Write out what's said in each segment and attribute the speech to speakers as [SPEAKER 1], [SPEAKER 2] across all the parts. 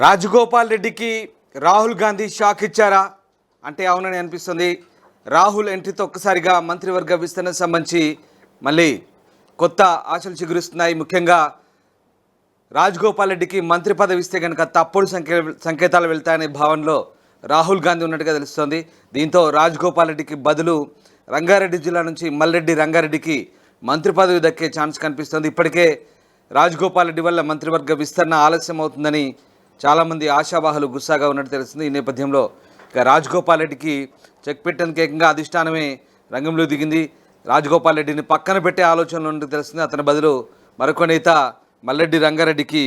[SPEAKER 1] రాజగోపాల్ రెడ్డికి రాహుల్ గాంధీ షాక్ ఇచ్చారా అంటే అవునని అనిపిస్తుంది. రాహుల్ ఎంట్రీతో ఒక్కసారిగా మంత్రివర్గ విస్తరణకు సంబంధించి మళ్ళీ కొత్త ఆశలు చిగురుస్తున్నాయి. ముఖ్యంగా రాజగోపాల్ రెడ్డికి మంత్రి పదవి ఇస్తే కనుక తప్పుడు సంకేతాలు వెళ్తాయనే భావనలో రాహుల్ గాంధీ ఉన్నట్టుగా తెలుస్తోంది. దీంతో రాజగోపాల్ రెడ్డికి బదులు రంగారెడ్డి జిల్లా నుంచి మల్రెడ్డి రంగారెడ్డికి మంత్రి పదవి దక్కే ఛాన్స్ కనిపిస్తోంది. ఇప్పటికే రాజగోపాల్ రెడ్డి వల్ల మంత్రివర్గ విస్తరణ ఆలస్యం అవుతుందని చాలామంది ఆశావాహులు గుస్సాగా ఉన్నట్టు తెలుస్తుంది. ఈ నేపథ్యంలో ఇక రాజగోపాల్ రెడ్డికి చెక్ పెట్టేందుకు ఏకంగా అధిష్టానమే రంగంలో దిగింది. రాజగోపాల్ రెడ్డిని పక్కన పెట్టే ఆలోచనలు ఉన్నట్టు తెలుస్తుంది. అతని బదులు మరొక నేత మల్రెడ్డి రంగారెడ్డికి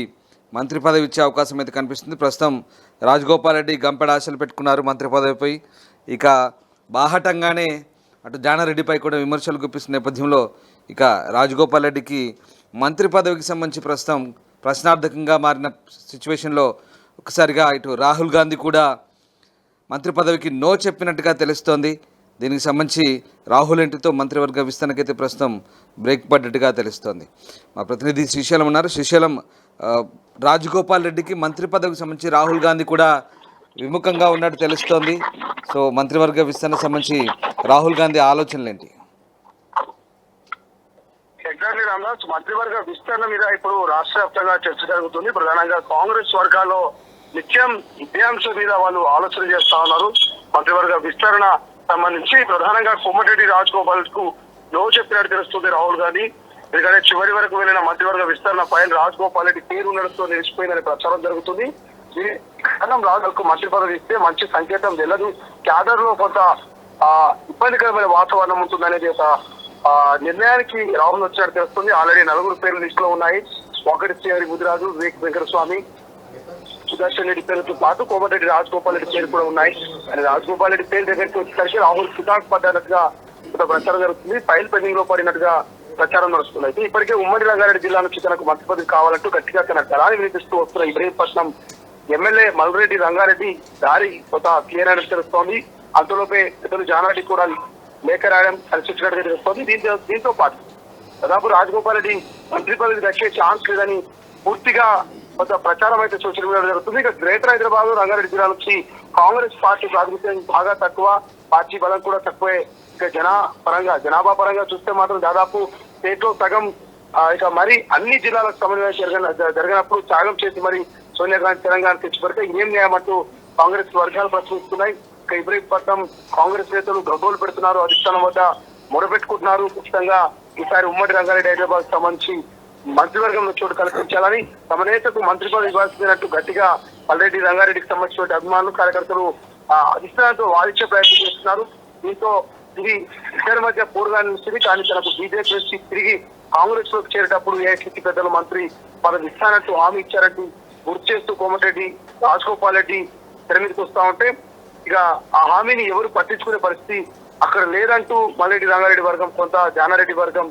[SPEAKER 1] మంత్రి పదవి ఇచ్చే అవకాశం అయితే కనిపిస్తుంది. ప్రస్తుతం రాజగోపాల్ రెడ్డి గంపెడ ఆశలు పెట్టుకున్నారు మంత్రి పదవిపై. ఇక బాహటంగానే అటు జానారెడ్డిపై కూడా విమర్శలు గుప్పిస్తున్న నేపథ్యంలో ఇక రాజగోపాల్ రెడ్డికి మంత్రి పదవికి సంబంధించి ప్రస్తుతం ప్రశ్నార్థకంగా మారిన సిచ్యువేషన్లో ఒకసారిగా ఇటు రాహుల్ గాంధీ కూడా మంత్రి పదవికి నో చెప్పినట్టుగా తెలుస్తోంది. దీనికి సంబంధించి రాహుల్ ఎంట్రీతో మంత్రివర్గ విస్తరణకైతే ప్రస్తుతం బ్రేక్ పడ్డట్టుగా తెలుస్తోంది. మా ప్రతినిధి శ్రీశైలం ఉన్నారు. శ్రీశైలం, రాజగోపాల్ రెడ్డికి మంత్రి పదవికి సంబంధించి రాహుల్ గాంధీ కూడా విముఖంగా ఉన్నట్టు తెలుస్తోంది. సో మంత్రివర్గ విస్తరణకు సంబంధించి రాహుల్ గాంధీ ఆలోచనలు ఏంటి?
[SPEAKER 2] ఎగ్జాక్ట్లీ రామ్దాస్, మంత్రివర్గ విస్తరణ మీద ఇప్పుడు రాష్ట్ర వ్యాప్తంగా చర్చ జరుగుతుంది. ప్రధానంగా కాంగ్రెస్ వర్గాల్లో నిత్యం ఇదే అంశం మీద వాళ్ళు ఆలోచన చేస్తా ఉన్నారు. మంత్రివర్గ విస్తరణ సంబంధించి ప్రధానంగా కోమటిరెడ్డి రాజగోపాల్ కు నో చెప్పినట్టు తెలుస్తుంది రాహుల్ గాంధీ. ఎందుకంటే చివరి వరకు వెళ్ళిన మంత్రివర్గ విస్తరణ పైన రాజగోపాల్ రెడ్డి పేరు ఉండడంతో నిలిచిపోయిందనే ప్రచారం జరుగుతుంది. ఈ కారణం రాజుకు మంత్రి పదవి ఇస్తే మంచి సంకేతం వెళ్ళదు, క్యాడర్ లో కొంత ఇబ్బందికరమైన వాతావరణం ఉంటుందనేది ఒక నిర్ణయానికి రాహుల్ వచ్చినట్టు తెలుస్తుంది. ఆల్రెడీ 4 పేర్లు లిస్ట్ లో ఉన్నాయి. ఒకటి శ్రీహరి బుద్ధిరాజు, వివేక్ వెంకటస్వామి, సుదర్శన్ రెడ్డి పేరుతో పాటు కోమటిరెడ్డి రాజగోపాల్ రెడ్డి పేరు కూడా ఉన్నాయి. కానీ రాజగోపాల్ రెడ్డి పేరు దగ్గరికి వచ్చేసరికి రాహుల్ సుతాక్ పడ్డట్టుగా ప్రచారం జరుగుతుంది. ఫైల్ పెండింగ్ లో పడినట్టుగా ప్రచారం నడుస్తుంది. అయితే ఇప్పటికే ఉమ్మడి రంగారెడ్డి జిల్లా నుంచి తనకు మంత్రి పదవి కావాలంటూ గట్టిగా తన గలాన్ని వినిపిస్తూ వస్తున్న ఇబ్రహీంపట్నం ఎమ్మెల్యే మల్రెడ్డి రంగారెడ్డి దారి కొంత క్లియర్ అయినట్టు తెలుస్తోంది. అంతలోపే ఇతను జానారెడ్డి కూడా లేఖ రాయడం కలిసినట్టుగా తెలుస్తోంది. దీంతో పాటు దాదాపు రాజగోపాల్ రెడ్డి మంత్రి పదవి దక్కే ఛాన్స్ లేదని పూర్తిగా కొంత ప్రచారం అయితే సోషల్ మీడియాలో జరుగుతుంది. ఇక గ్రేటర్ హైదరాబాద్ రంగారెడ్డి జిల్లా నుంచి కాంగ్రెస్ పార్టీ ప్రాతినిధ్యం బాగా తక్కువ, పార్టీ బలం కూడా తక్కువే. ఇక జనాభా పరంగా చూస్తే మాత్రం దాదాపు స్టేట్ లో సగం, ఇక మరి అన్ని జిల్లాలకు సమన్వయం జరిగినప్పుడు త్యాగం చేసి మరి సోనియా గాంధీ తెలంగాణ తెచ్చిపెడితే ఏం న్యాయమంటూ కాంగ్రెస్ వర్గాలు ప్రశ్నిస్తున్నాయి. ఇక ఇబ్రహీంపట్నం కాంగ్రెస్ నేతలు గబ్బోలు పెడుతున్నారు, అధిష్టానం వద్ద మొరపెట్టుకుంటున్నారు. ఖచ్చితంగా ఈసారి ఉమ్మడి రంగారెడ్డి హైదరాబాద్ సంబంధించి మంత్రివర్గంలో చోటు కల్పించాలని, తమ నేతకు మంత్రి పదవి ఇవ్వాల్సినట్టు గట్టిగా మల్రెడ్డి రంగారెడ్డికి సంబంధించిన అభిమానులు, కార్యకర్తలు అధిష్టానంతో వాదించే ప్రయత్నం చేస్తున్నారు. దీంతో ఇది ఇద్దరి మధ్య పోరుగా నిలిచింది. కానీ తనకు బీజేపీ నుంచి తిరిగి కాంగ్రెస్ లోకి చేరేటప్పుడు ఏఐసీసీ పెద్దలు మంత్రి పదవి ఇస్తానంటూ హామీ ఇచ్చారంటూ గుర్తు చేస్తూ కోమటిరెడ్డి రాజగోపాల్ రెడ్డి తెర మీదకి వస్తా ఉంటే ఇక ఆ హామీని ఎవరు పట్టించుకునే పరిస్థితి అక్కడ లేదంటూ మల్రెడ్డి రంగారెడ్డి వర్గం, కొంత జానారెడ్డి వర్గం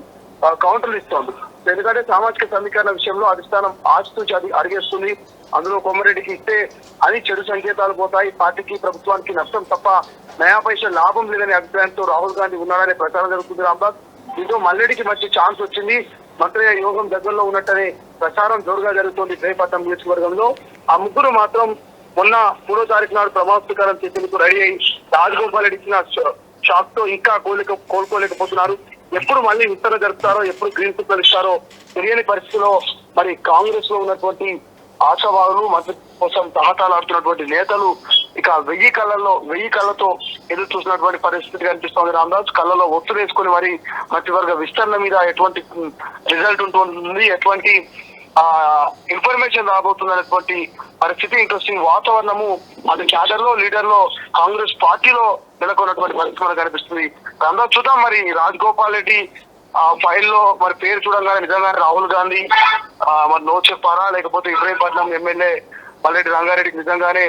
[SPEAKER 2] కౌంటర్లు ఇస్తోంది. ఎందుకంటే సామాజిక సమీకరణ విషయంలో అధిష్టానం ఆచితూచి అడిగేస్తుంది. అందులో కోమరెడ్డికి ఇస్తే అది చెడు సంకేతాలు పోతాయి, పార్టీకి ప్రభుత్వానికి నష్టం తప్ప నయా పైసా లాభం లేదనే అభిప్రాయంతో రాహుల్ గాంధీ ఉన్నారనే ప్రచారం జరుగుతుంది. రాంబాగ్, దీంతో మల్రెడ్డికి మంచి ఛాన్స్ వచ్చింది, మంత్రి యోగం దగ్గరలో ఉన్నట్టనే ప్రచారం జోరుగా జరుగుతోంది ఇబ్రహీంపట్నం నియోజకవర్గంలో. ఆ ముగ్గురు మాత్రం మొన్న 3వ తారీఖు నాడు ప్రమాణ స్వీకారం చేసేందుకు రెడీ అయి రాజగోపాల్ రెడ్డి ఇచ్చిన షాక్ తో ఇంకా కోలుకోలేకపోతున్నారు. ఎప్పుడు మళ్ళీ విస్తరణ జరుపుతారో, ఎప్పుడు గ్రీన్ సిగ్నల్ ఇస్తారో తెలియని పరిస్థితిలో మరి కాంగ్రెస్ లో ఉన్నటువంటి ఆశావాదులు, మంత్రి కోసం తహతాలాడుతున్నటువంటి నేతలు ఇక 1000 కళ్ళతో ఎదురు చూసినటువంటి పరిస్థితి కనిపిస్తోంది. రామదాస్, కళ్ళలో ఒత్తులు వేసుకుని మరి మంత్రివర్గ విస్తరణ మీద ఎటువంటి రిజల్ట్ ఉంటుంది, ఎటువంటి ఇన్ఫర్మేషన్ రాబోతుంది అనేటువంటి పరిస్థితి, ఇంట్రెస్టింగ్ వాతావరణము అది క్యాడర్ లో, లీడర్ లో, కాంగ్రెస్ పార్టీలో నెలకొన్నటువంటి పరిస్థితి మనకు కనిపిస్తుంది. అందరూ చూద్దాం మరి రాజగోపాల్ రెడ్డి ఫైల్లో మరి పేరు చూడంగానే నిజంగానే రాహుల్ గాంధీ మరి నో చెప్పారా, లేకపోతే ఇబ్రహీంపట్నం ఎమ్మెల్యే మల్రెడ్డి రంగారెడ్డికి నిజంగానే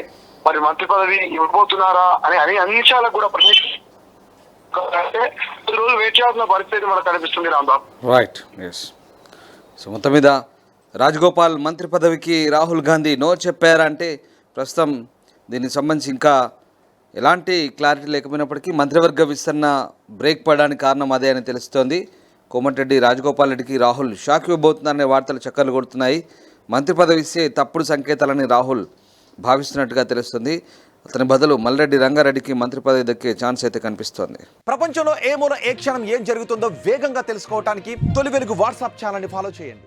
[SPEAKER 2] మరి మంత్రి పదవి ఇవ్వబోతున్నారా అని అన్ని అంశాలకు కూడా రోజు వెయిట్ చేయాల్సిన పరిస్థితి మనకు కనిపిస్తుంది. Rambabu,
[SPEAKER 1] right, yes. సో మొత్తం మీద రాజగోపాల్ మంత్రి పదవికి రాహుల్ గాంధీ నో చెప్పారంటే ప్రస్తుతం దీనికి సంబంధించి ఇంకా ఎలాంటి క్లారిటీ లేకపోయినప్పటికీ మంత్రివర్గ విస్తరణ బ్రేక్ పడడానికి కారణం అదే అని తెలుస్తోంది. కోమటిరెడ్డి రాజగోపాల్ రెడ్డికి రాహుల్ షాక్ ఇవ్వబోతున్నారనే వార్తలు చక్కర్లు కొడుతున్నాయి. మంత్రి పదవి ఇస్తే తప్పుడు సంకేతాలని రాహుల్ భావిస్తున్నట్టుగా తెలుస్తుంది. అతని బదులు మల్రెడ్డి రంగారెడ్డికి మంత్రి పదవి దక్కే ఛాన్స్ అయితే కనిపిస్తోంది.
[SPEAKER 3] ప్రపంచంలో ఏ మూల ఏ క్షణం ఏం జరుగుతుందో వేగంగా తెలుసుకోవడానికి తొలి వెలుగు వాట్సాప్ ఛానల్ని ఫాలో చేయండి.